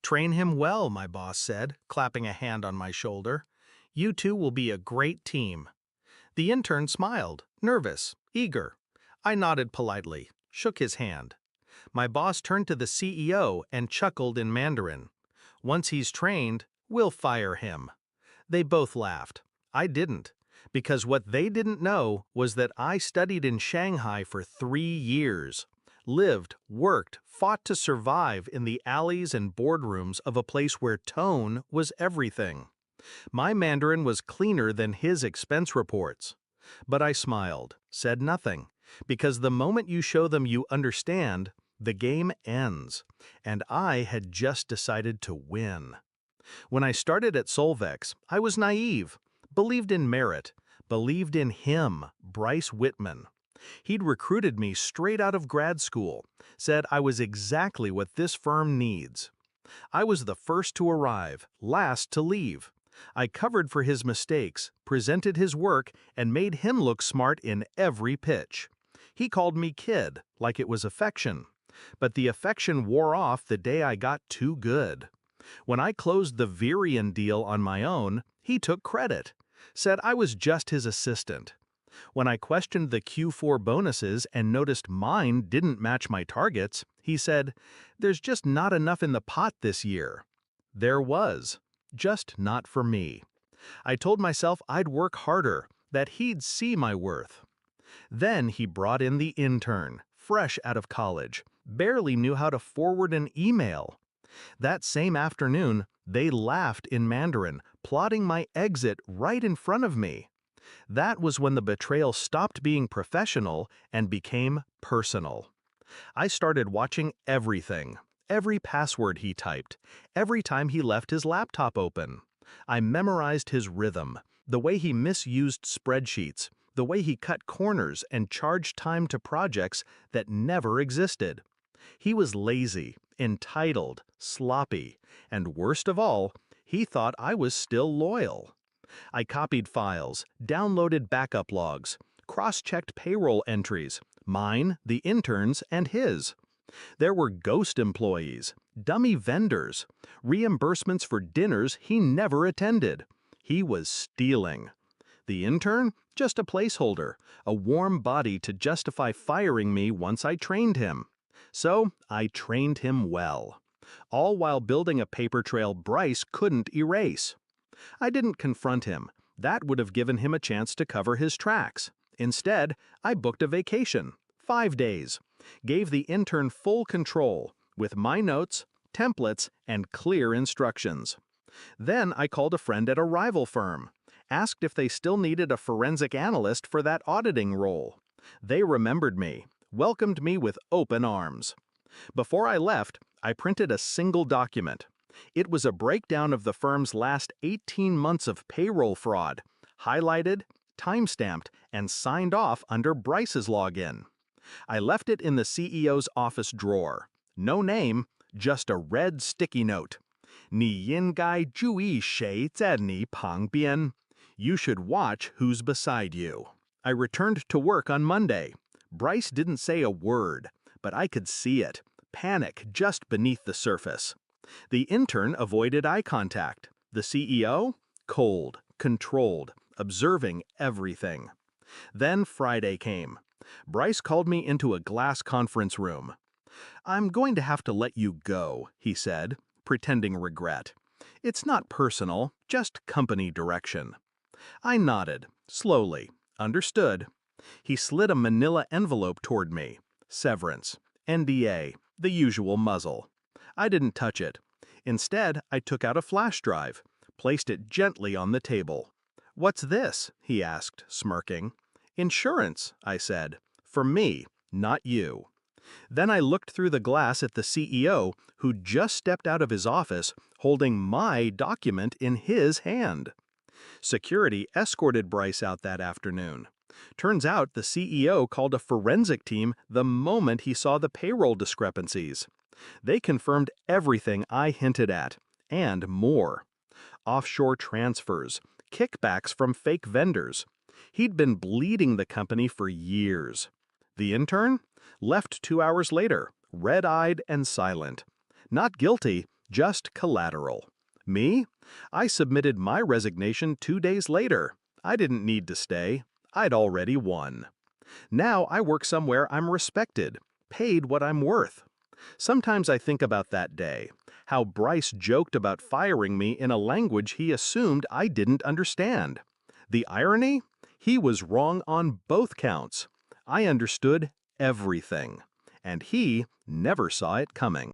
"Train him well," my boss said, clapping a hand on my shoulder. "You two will be a great team." The intern smiled, nervous, eager. I nodded politely, shook his hand. My boss turned to the CEO and chuckled in Mandarin. "Once he's trained, we'll fire him." They both laughed. I didn't, because what they didn't know was that I studied in Shanghai for 3 years. Lived, worked, fought to survive in the alleys and boardrooms of a place where tone was everything. My Mandarin was cleaner than his expense reports. But I smiled, said nothing, because the moment you show them you understand, the game ends, and I had just decided to win. When I started at Solvex, I was naive, believed in merit, believed in him, Bryce Whitman. He'd recruited me straight out of grad school, said I was exactly what this firm needs. I was the first to arrive, last to leave. I covered for his mistakes, presented his work, and made him look smart in every pitch. He called me kid, like it was affection. But the affection wore off the day I got too good. When I closed the Virion deal on my own, he took credit, said I was just his assistant. When I questioned the Q4 bonuses and noticed mine didn't match my targets, he said, "There's just not enough in the pot this year." There was, just not for me. I told myself I'd work harder, that he'd see my worth. Then he brought in the intern, fresh out of college, barely knew how to forward an email. That same afternoon, they laughed in Mandarin, plotting my exit right in front of me. That was when the betrayal stopped being professional and became personal. I started watching everything, every password he typed, every time he left his laptop open. I memorized his rhythm, the way he misused spreadsheets, the way he cut corners and charged time to projects that never existed. He was lazy, entitled, sloppy, and worst of all, he thought I was still loyal. I copied files, downloaded backup logs, cross-checked payroll entries, mine, the intern's, and his. There were ghost employees, dummy vendors, reimbursements for dinners he never attended. He was stealing. The intern? Just a placeholder, a warm body to justify firing me once I trained him. So I trained him well, all while building a paper trail Bryce couldn't erase. I didn't confront him. That would have given him a chance to cover his tracks. Instead, I booked a vacation, 5 days, gave the intern full control, with my notes, templates, and clear instructions. Then I called a friend at a rival firm, asked if they still needed a forensic analyst for that auditing role. They remembered me, welcomed me with open arms. Before I left, I printed a single document. It was a breakdown of the firm's last 18 months of payroll fraud, highlighted, timestamped, and signed off under Bryce's login. I left it in the CEO's office drawer. No name, just a red sticky note. 你应该注意谁在你旁边. You should watch who's beside you. I returned to work on Monday. Bryce didn't say a word, but I could see it, panic just beneath the surface. The intern avoided eye contact. The CEO? Cold, controlled, observing everything. Then Friday came. Bryce called me into a glass conference room. "I'm going to have to let you go," he said, pretending regret. "It's not personal, just company direction." I nodded, slowly, understood. He slid a manila envelope toward me. Severance, NDA, the usual muzzle. I didn't touch it. Instead, I took out a flash drive, placed it gently on the table. "What's this?" he asked, smirking. "Insurance," I said. "For me, not you." Then I looked through the glass at the CEO, who just stepped out of his office, holding my document in his hand. Security escorted Bryce out that afternoon. Turns out the CEO called a forensic team the moment he saw the payroll discrepancies. They confirmed everything I hinted at, and more. Offshore transfers, kickbacks from fake vendors. He'd been bleeding the company for years. The intern? Left 2 hours later, red-eyed and silent. Not guilty, Just collateral. Me? I submitted my resignation 2 days later. I didn't need to stay. I'd already won. Now I work somewhere I'm respected, paid what I'm worth. Sometimes I think about that day, how Bryce joked about firing me in a language he assumed I didn't understand. The irony? He was wrong on both counts. I understood everything, and he never saw it coming.